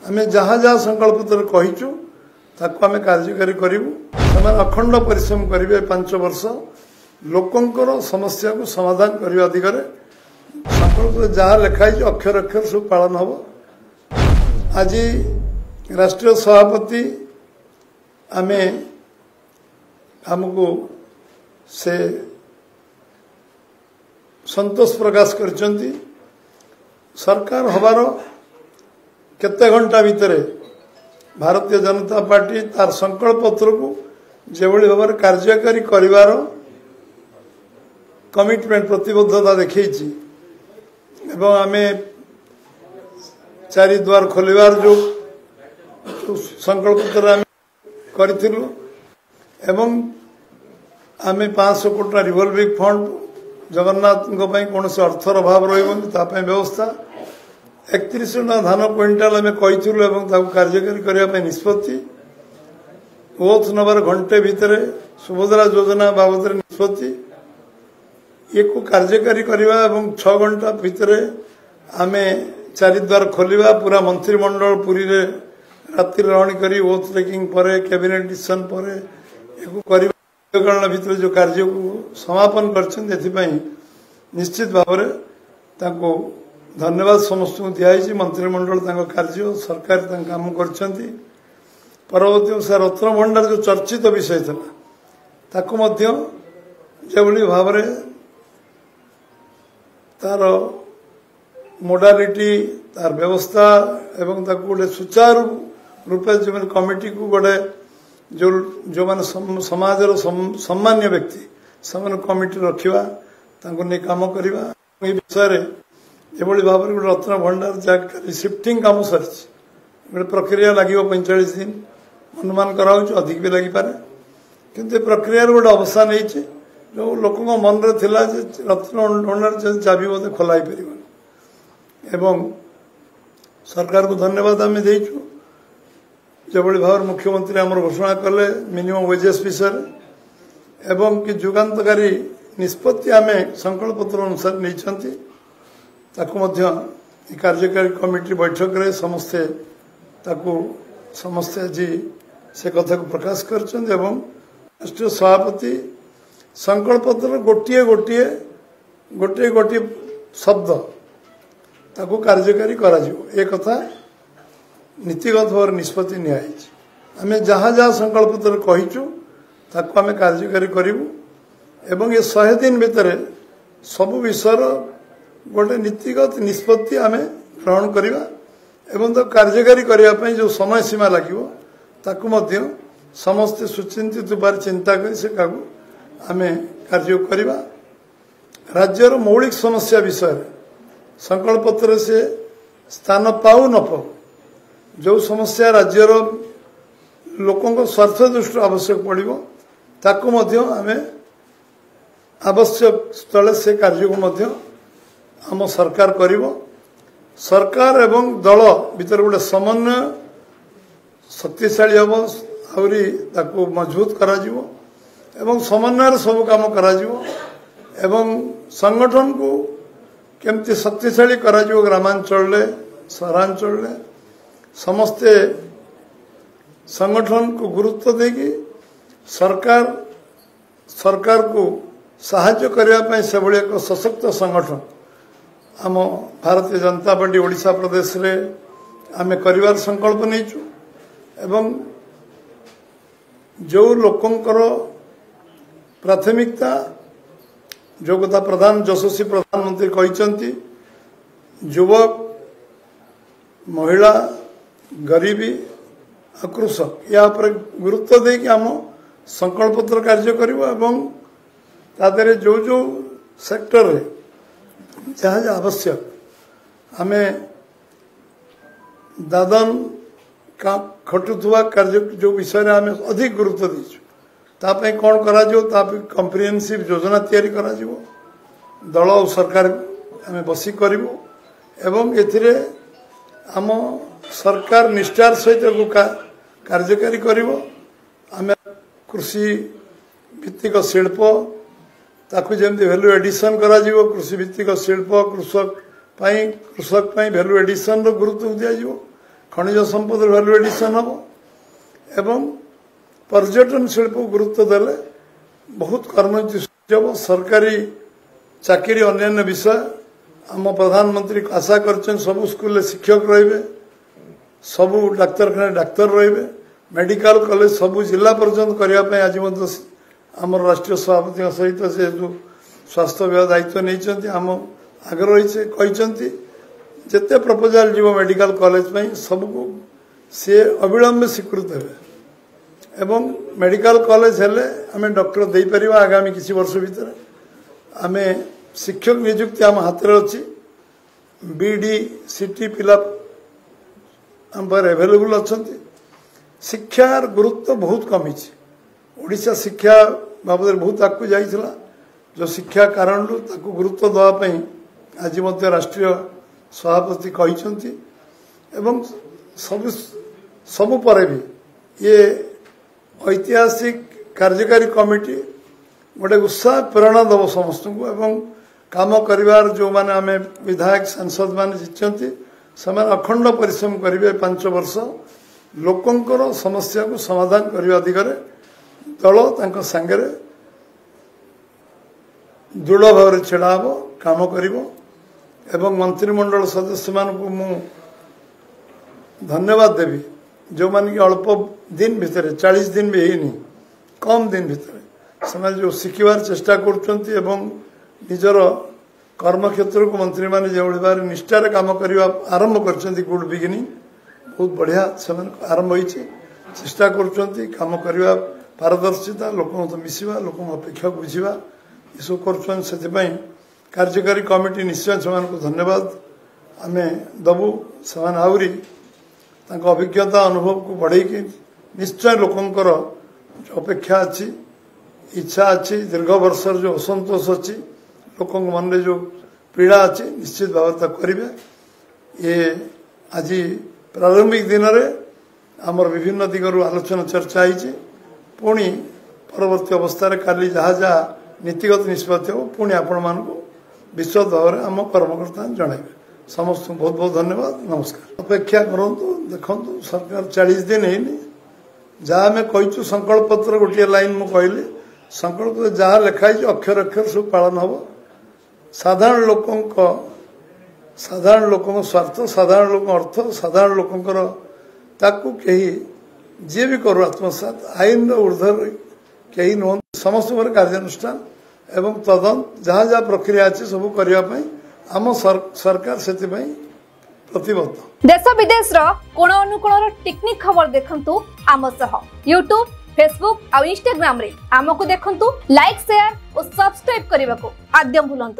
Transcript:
आम जहाँ जहाँ संकल्प कहीचु ताको आम कार्यकारी करूँ से अखंड परिश्रम करेंगे 5 वर्ष लोकंकर समस्या को समाधान करने दिगरे संकल्प जहाँ लिखाई अक्षर अक्षर सब पालन हम। आज राष्ट्रीय सभापति आमे आमको से संतोष प्रकाश करचंती सरकार हबार केते घंटा भितर भारतीय जनता पार्टी तार संकल्प पत्र को जेभली भाव कार्यकारी करिवार कमिटमेंट प्रतिबद्धता देखी एवं आमे चारि द्वार खोलिवार जो संकल्प पत्र आमे करिथिलु एवं आमे 500 कोटी रिवॉल्विंग फंड जगन्नाथ कौन से अर्थर अभाव रही व्यवस्था 31 धान क्विंटाल आम कही कार्यकारी करने निष्पत्ति ओथ नबार घंटे भितर सुभद्रा योजना बाबद निष्पत्ति ये को कार्यकारी करवा 6 घंटा भितर आम चारिद्वार खोलिबा पूरा मंत्रिमंडल पुरी रे रात्रि रहणी करी ओथ टेकिंग पर कैबिनेट डिसीजन पर भितर जो कार्य को समापन कर निश्चित भाव धन्यवाद समस्त को दिखाई मंत्रिमंडल कार्य सरकार काम कर परवर्ती से रत्न भंडार जो चर्चित विषय था जो भाव तार मोडालिटी तार व्यवस्था एवं गोटे सुचारू रूपे जो कमिटी को गोटे जो माने समाज सम्मान्य व्यक्ति से कमिटी रखा नहीं कम करवा विषय एभली भाव में रत्न भंडार जगह शिफ्टिंग कम सरी गोटे प्रक्रिया लगे 45 दिन अनुमान करा अधिक भी लगिपारे किंतु प्रक्रिया गोटे अवसान हो जो लोक मन रे थिला रत्न भंडार चाबी बोधे खोल एवं सरकार को धन्यवाद आम देचु जो भाव मुख्यमंत्री आम घोषणा कले मिनिमम वेजेस विषय एवं कि जुगान्तकारी निष्पत्ति आम संकल्प पत्र अनुसार नहीं कार्यकारी कमिटी बैठक रे समस्ते आज से कथा को प्रकाश कर राष्ट्रीय सभापति संकल्प पत्र गोटे गोटे गोटे गोटे शब्द ताको कार्यकारी करा कथा नीतिगत भाव निष्पत्ति निमे जहाँ जहाँ संकल्प पत्र कहीचु ताको आम कार्यकारी करूँ एवं ये 100 दिन भितर सबु विषय गोटे नीतिगत निष्पत्ति आम ग्रहण करवा एवं तो कार्यकारी करने जो समय सीमा लगे ताकू समस्ते सुचिंतित बार चिंता कर आम कार्य करवा राज्यर मौलिक समस्या विषय संकल्प पत्र से स्थान पाऊ न पाऊ जो समस्या राज्यर लोकों स्वार्थ दृष्टि आवश्यक पड़ो ताकू आम आवश्यक स्थले से कार्य को आम सरकार करिवो सरकार एवं दल भीतर गोटे समन्वय शक्तिशाली हम आहरी ताकू मजबूत करा जीवो एवं समन्वय सब काम करा जीवो एवं संगठन को केमती शक्तिशाली करा जीवो ग्रामांचल सहरांचल समस्ते संगठन को गुरुत्व देगी सरकार को साहाय्य करने से भाई एक सशक्त संगठन आम भारतीय जनता पार्टी ओडिशा प्रदेश रे आमे करिवार संकल्प नहींचु एवं जो लोकंकर प्राथमिकता जो कथा प्रधान यशस्वी प्रधानमंत्री कहते युवक महिला गरीबी कृषक या गुरुत्व देकी आम संकल्प पत्र कार्य कर जो जो सेक्टर रे जहाँ जहाँ आवश्यक आम दादन खटुवा कार्य जो विषय आम अधिक गुरुत्व देचु तापाई कौन करा कम्प्रिहेन्सिव योजना तैयारी करा दल और सरकार आम बसी करूँ एवं एथिरे आम सरकार निष्ठार सहित कार्यकारी आम कृषि भित्तिक शिल्प ताकू जमी भैल्यू एडिशन करा कृषि भित्तिक शिल्प कृषक वैल्यू एडिशन गुरुत्व दिज्व खनिज संपद भैल्यू एडिशन हम एवं पर्यटन शिल्प को गुरुत्व देले बहुत कर्मयोगी हम सरकारी चाकरी अन्य विषय आम प्रधानमंत्री आशा कर सब स्कूल शिक्षक रे सबू डाक्तरखाना डाक्तर रे मेडिकल कॉलेज सबू जिला पर्यंत करने आज आम राष्ट्रीय सभापति सहित से जो स्वास्थ्य विभाग दायित्व नहीं आम आगे रही कहते जिते प्रपोजाल जीव मेडिकल कॉलेज सबको सी अविलंब स्वीकृत हे एवं मेडिकल कॉलेज हेले आम डॉक्टर दे पार आगामी किसी वर्ष भितर आम शिक्षक नियुक्ति आम हाथ में अच्छी बीडी सीटी पिला आम पर एवेलेबल अच्छा शिक्षार गुरुत्व बहुत कमी ओडिशा शिक्षा बाबद बहुत आगू जाइला जो शिक्षा कारण गुरुत्व देवाई आज राष्ट्रीय सभापति कहते एवं सबु पर भी ये ऐतिहासिक कार्यकारी कमिटी गोटे उत्साह प्रेरणा दब समस्त को एवं काम कर जो माने आमे विधायक सांसद मान जीतते से अखंड परिश्रम करेंगे 5 वर्ष लोकंकर समस्या को समाधान करने दिगरे दल सांगे दृढ़ भाव छेड़ा हम काम कर मंत्रिमंडल सदस्य मान को मु धन्यवाद देवी जो मान की अल्प दिन भितर 40 दिन भी है कम दिन भितर से जो शिखबार चेष्टा कर निजर कर्मक्षेत्र को मंत्री मैंने जो भाव निष्ठार काम करने आरंभ कर गुड बिगिनिंग बहुत बढ़िया से आरंभ हो चेष्टा कम करने पारदर्शिता लोक तो मिसवा लोक अपेक्षा बुझा ये सब कर कार्यकारी कमिटी निश्चय से धन्यवाद आम दबू से आहरी अभिज्ञता अनुभव को बढ़े निश्चय लोकंकर जो अपेक्षा अच्छी इच्छा अच्छी दीर्घ वर्षर जो असंतोष अच्छी लोक मन जो पीड़ा अच्छी निश्चित भाव करेंगे ये आज प्रारंभिक दिन में आमर विभिन्न दिगरू आलोचना चर्चा होती पुणी परवर्ती अवस्था काली जहाँ जहाँ नीतिगत निष्पत्ति हो पुणी आपण मान विश्वास भाव में आम कर्मकर्ता जनइबे समस्त बहुत बहुत धन्यवाद नमस्कार अपेक्षा करूँ देखु सरकार 40 दिन है जहाँ आम कहीचु संकल्प पत्र गोटे लाइन मुझे कहली संकल्प जहाँ लिखाई अक्षर अक्षर सब पालन हम साधारण लोक स्वार्थ साधारण लोक अर्थ साधारण लोकंर ताकू कहीं जी भी करू आत्मसात आईन ऊर्धर कहीं नुह समस्त कार्यानुष्ठान एवं तदंत जहाँ जहाँ प्रक्रिया अच्छी सब करने आम सरकार से प्रतिबद्ध देश विदेश कोण अनुकोण टेक्निक खबर देखंतु आम सह यूट्यूब फेसबुक और इंस्टाग्राम रे आमको देखंतु लाइक शेयर और सब्सक्राइब करने को आद्यम भूलंतु।